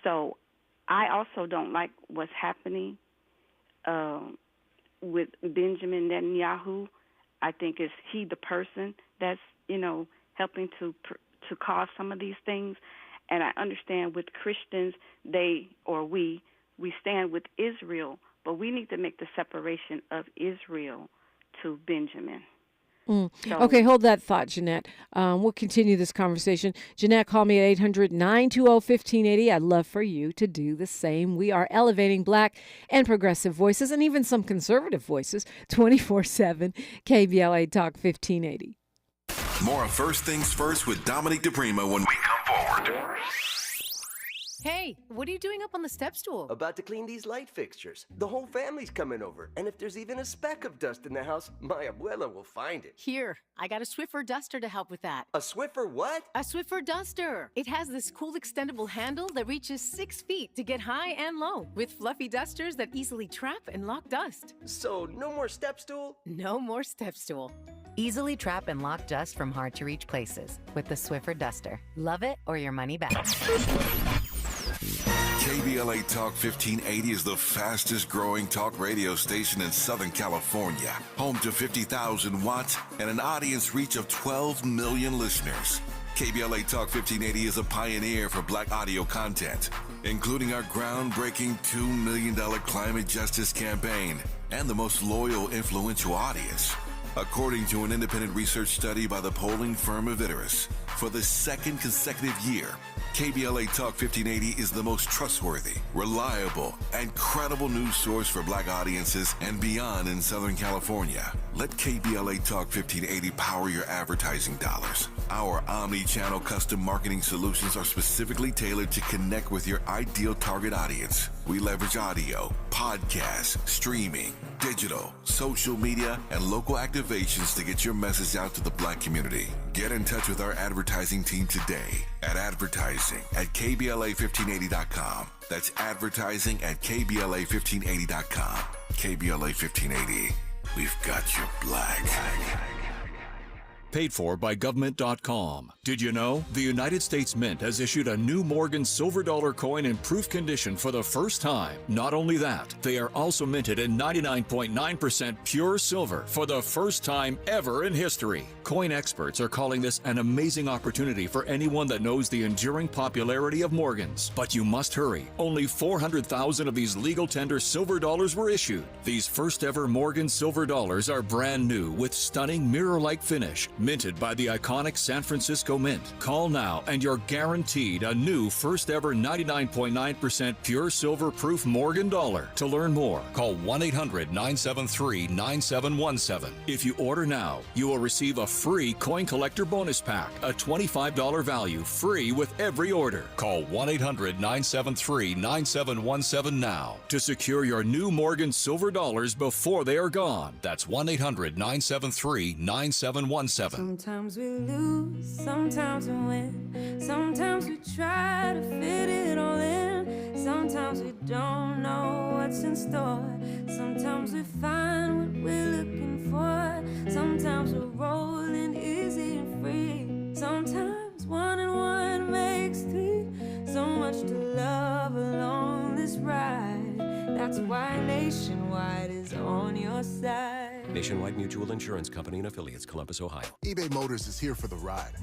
So I also don't like what's happening with Benjamin Netanyahu. I think it's he the person that's, helping to cause some of these things. And I understand with Christians, we stand with Israel, but we need to make the separation of Israel to Benjamin. So, okay, hold that thought, Jeanette. We'll continue this conversation. Jeanette, call me at 800-920-1580. I'd love for you to do the same. We are elevating Black and progressive voices and even some conservative voices 24/7. KBLA Talk 1580. More of First Things First with Dominique DiPrima when we come forward. Hey, what are you doing up on the step stool? About to clean these light fixtures. The whole family's coming over. And if there's even a speck of dust in the house, my abuela will find it. Here, I got a Swiffer duster to help with that. A Swiffer what? A Swiffer duster. It has this cool extendable handle that reaches 6 feet to get high and low, with fluffy dusters that easily trap and lock dust. So, no more step stool? No more step stool. Easily trap and lock dust from hard-to-reach places with the Swiffer duster. Love it or your money back. KBLA Talk 1580 is the fastest growing talk radio station in Southern California. Home to 50,000 watts and an audience reach of 12 million listeners. KBLA Talk 1580 is a pioneer for Black audio content, including our groundbreaking $2 million climate justice campaign and the most loyal, influential audience. According to an independent research study by the polling firm Aviterus, for the second consecutive year, KBLA Talk 1580 is the most trustworthy, reliable, and credible news source for Black audiences and beyond in Southern California. Let KBLA Talk 1580 power your advertising dollars. Our omni-channel custom marketing solutions are specifically tailored to connect with your ideal target audience. We leverage audio, podcasts, streaming, digital, social media, and local activations to get your message out to the Black community. Get in touch with our advertising team today at advertising@KBLA1580.com. That's advertising at KBLA1580.com. KBLA 1580. We've got your Black. Paid for by government.com. Did you know? The United States Mint has issued a new Morgan silver dollar coin in proof condition for the first time. Not only that, they are also minted in 99.9% pure silver for the first time ever in history. Coin experts are calling this an amazing opportunity for anyone that knows the enduring popularity of Morgans. But you must hurry. Only 400,000 of these legal tender silver dollars were issued. These first ever Morgan silver dollars are brand new with stunning mirror-like finish, minted by the iconic San Francisco Mint. Call now and you're guaranteed a new first ever 99.9% pure silver proof Morgan dollar. To learn more, call 1-800-973-9717. If you order now, you will receive a free coin collector bonus pack, a $25 value, free with every order. Call 1-800-973-9717 now to secure your new Morgan silver dollars before they are gone. That's 1-800-973-9717. Sometimes we lose, sometimes we win. Sometimes we try to fit it all in. Sometimes we don't know what's in store. Sometimes we find what we're looking for. Sometimes we're rolling easy and free. Sometimes 1 and 1 makes 3. So much to love along this ride. That's why Nationwide is on your side. Nationwide Mutual Insurance Company and Affiliates, Columbus, Ohio. eBay Motors is here for the ride.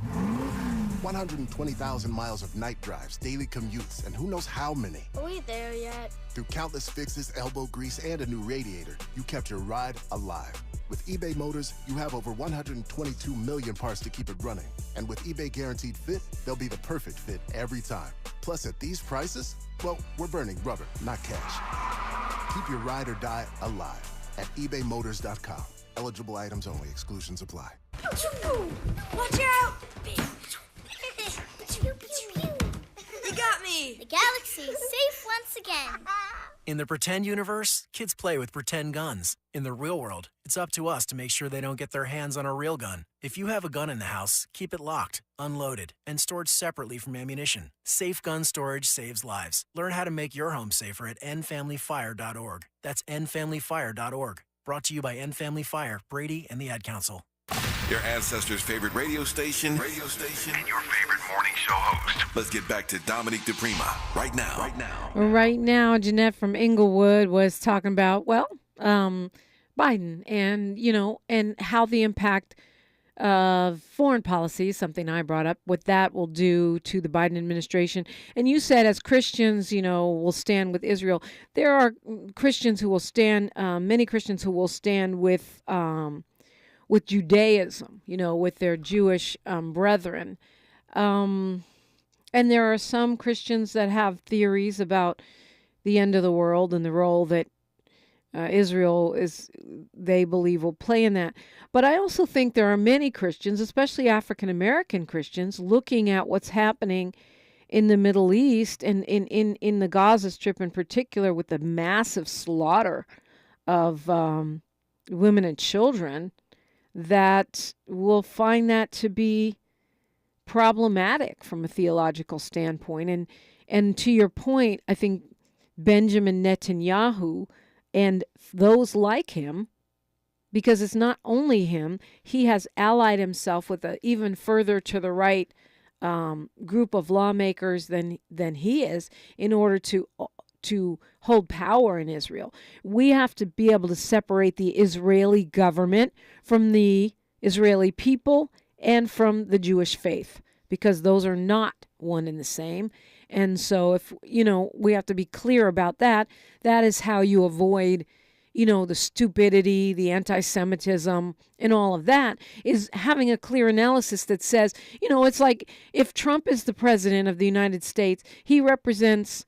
120,000 miles of night drives, daily commutes, and who knows how many. Are we there yet? Through countless fixes, elbow grease, and a new radiator, you kept your ride alive. With eBay Motors, you have over 122 million parts to keep it running. And with eBay Guaranteed Fit, they'll be the perfect fit every time. Plus, at these prices, well, we're burning rubber, not cash. Keep your ride or die alive at ebaymotors.com. Eligible items only. Exclusions apply. Watch out! You got me! The galaxy is safe once again. In the pretend universe, kids play with pretend guns. In the real world, it's up to us to make sure they don't get their hands on a real gun. If you have a gun in the house, keep it locked, unloaded, and stored separately from ammunition. Safe gun storage saves lives. Learn how to make your home safer at endfamilyfire.org. That's endfamilyfire.org. Brought to you by End Family Fire, Brady, and the Ad Council. your ancestors' favorite radio station, and your favorite morning show host. Let's get back to Dominique DiPrima right now. Right now, Jeanette from Inglewood was talking about, Biden and how the impact of foreign policy, something I brought up, what that will do to the Biden administration. And you said as Christians, will stand with Israel. There are Christians who will stand, many Christians who will stand with Judaism, with their Jewish brethren. And there are some Christians that have theories about the end of the world and the role that Israel they believe will play in that. But I also think there are many Christians, especially African American Christians, looking at what's happening in the Middle East and in the Gaza Strip in particular, with the massive slaughter of women and children, that will find that to be problematic from a theological standpoint. And to your point, I think Benjamin Netanyahu and those like him, because it's not only him, he has allied himself with a even further to the right group of lawmakers than he is in order to hold power in Israel. We have to be able to separate the Israeli government from the Israeli people and from the Jewish faith, because those are not one and the same. And so if, we have to be clear about that. That is how you avoid, the stupidity, the anti-Semitism, and all of that, is having a clear analysis that says, it's like if Trump is the president of the United States, he represents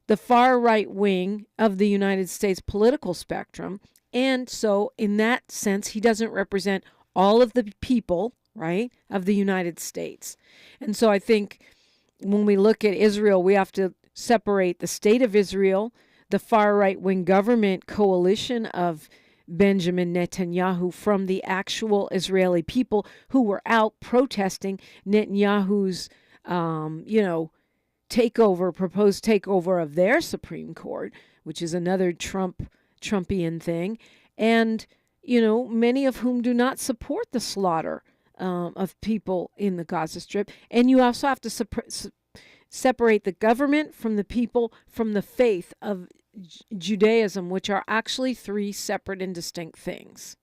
the far right wing of the United States political spectrum. And so in that sense, he doesn't represent all of the people, right, of the United States. And so I think when we look at Israel, we have to separate the state of Israel, the far right-wing government coalition of Benjamin Netanyahu, from the actual Israeli people who were out protesting Netanyahu's, proposed takeover of their Supreme Court, which is another Trumpian thing, and, many of whom do not support the slaughter of people in the Gaza Strip. And you also have to separate the government from the people, from the faith of Judaism, which are actually three separate and distinct things.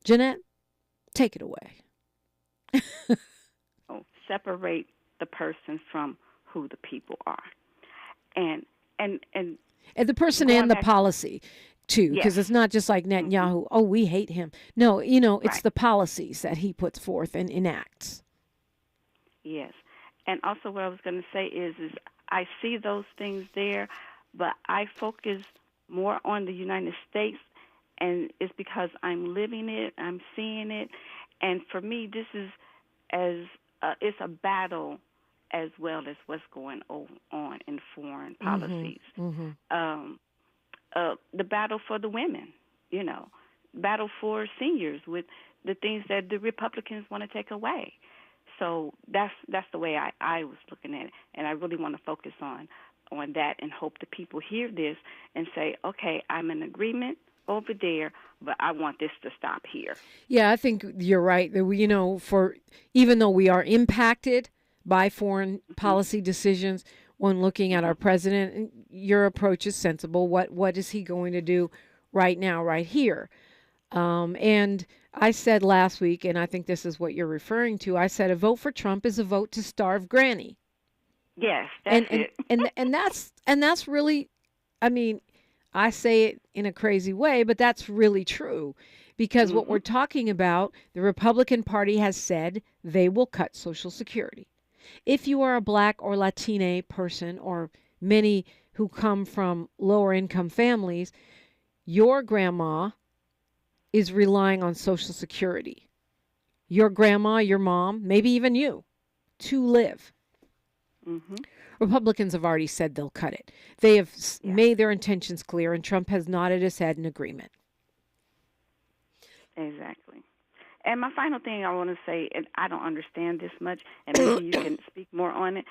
Jeanette, take it away. Separate the person from who the people are. And the person and the policy, too, because it's not just like Netanyahu, we hate him. No, it's the policies that he puts forth and enacts. Yes. And also what I was going to say is I see those things there, but I focus more on the United States, and it's because I'm living it, I'm seeing it. And for me, this is it's a battle as well as what's going on in foreign policies. The battle for the women, battle for seniors with the things that the Republicans want to take away. So that's the way I was looking at it, and I really want to focus on that and hope the people hear this and say, okay, I'm in agreement over there, but I want this to stop here. Yeah, I think you're right. For even though we are impacted by foreign policy decisions when looking at our president, your approach is sensible. What is he going to do right now, right here? And I said last week, and I think this is what you're referring to, I said a vote for Trump is a vote to starve Granny. Yes, that's it. and that's really, I say it in a crazy way, but that's really true, because what we're talking about, the Republican Party has said they will cut Social Security. If you are a Black or Latina person, or many who come from lower income families, your grandma is relying on Social Security. Your grandma, your mom, maybe even you, to live. Republicans have already said they'll cut it. They have made their intentions clear, and Trump has nodded his head in agreement. Exactly. And my final thing I want to say, and I don't understand this much, and maybe you can speak more on it.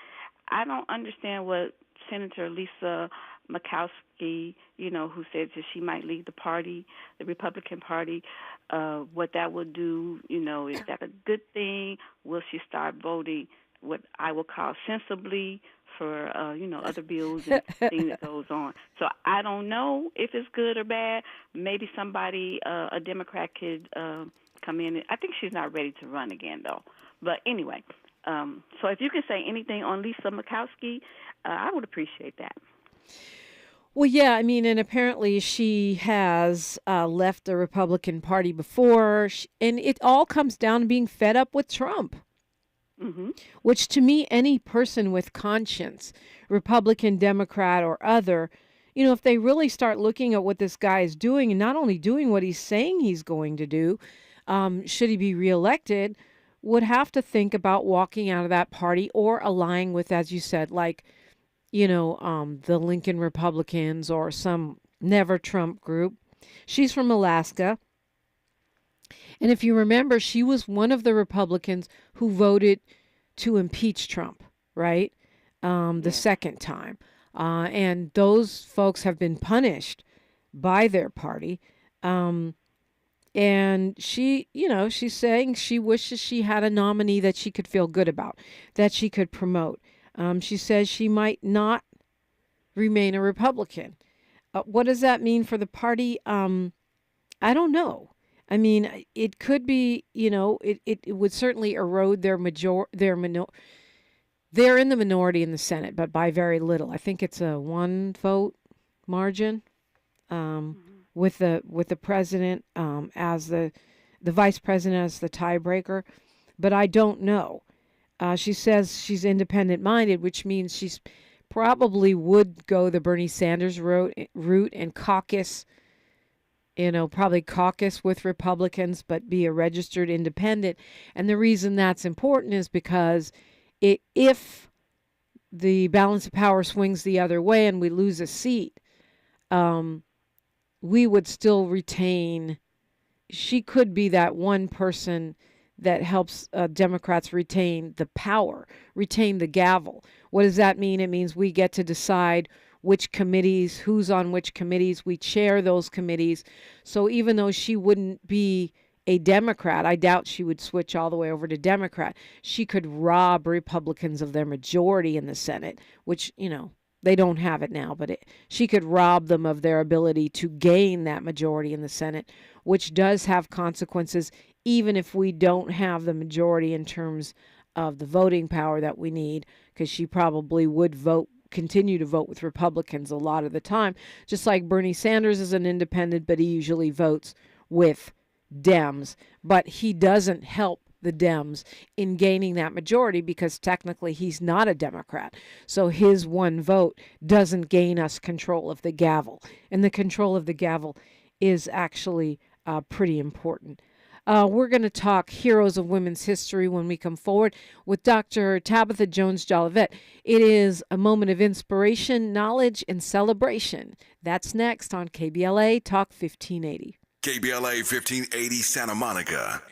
I don't understand what Senator Lisa Murkowski, who said that she might leave the party, the Republican Party. What that will do, is that a good thing? Will she start voting what I will call sensibly for, other bills and things that goes on? So I don't know if it's good or bad. Maybe somebody, a Democrat could come in. I think she's not ready to run again, though. But anyway, so if you can say anything on Lisa Murkowski, I would appreciate that. Well, yeah, I mean, and apparently she has left the Republican Party before, and it all comes down to being fed up with Trump, which to me, any person with conscience, Republican, Democrat, or other, if they really start looking at what this guy is doing, and not only doing what he's saying he's going to do, should he be reelected, would have to think about walking out of that party or allying with, as you said, like, the Lincoln Republicans or some Never Trump group. She's from Alaska. And if you remember, she was one of the Republicans who voted to impeach Trump, right? The second time. And those folks have been punished by their party. And she, she's saying she wishes she had a nominee that she could feel good about, that she could promote. She says she might not remain a Republican. What does that mean for the party? I don't know. I mean, it could be, it would certainly erode their they're in the minority in the Senate, but by very little. I think it's a 1-vote margin with the president as the vice president as the tiebreaker. But I don't know. She says she's independent-minded, which means she's probably would go the Bernie Sanders route and caucus, probably caucus with Republicans, but be a registered independent. And the reason that's important is because if the balance of power swings the other way and we lose a seat, we would still retain. She could be that one person that helps Democrats retain the power, retain the gavel. What does that mean? It means we get to decide which committees, who's on which committees. We chair those committees. So even though she wouldn't be a Democrat, I doubt she would switch all the way over to Democrat. She could rob Republicans of their majority in the Senate, which, they don't have it now, but she could rob them of their ability to gain that majority in the Senate, which does have consequences even if we don't have the majority in terms of the voting power that we need, because she probably would continue to vote with Republicans a lot of the time, just like Bernie Sanders is an independent, but he usually votes with Dems, but he doesn't help the Dems in gaining that majority because technically he's not a Democrat. So his one vote doesn't gain us control of the gavel, and the control of the gavel is actually pretty important. We're going to talk heroes of women's history when we come forward with Dr. Tabitha Jones-Jolivet. It is a moment of inspiration, knowledge, and celebration. That's next on KBLA Talk 1580. KBLA 1580 Santa Monica,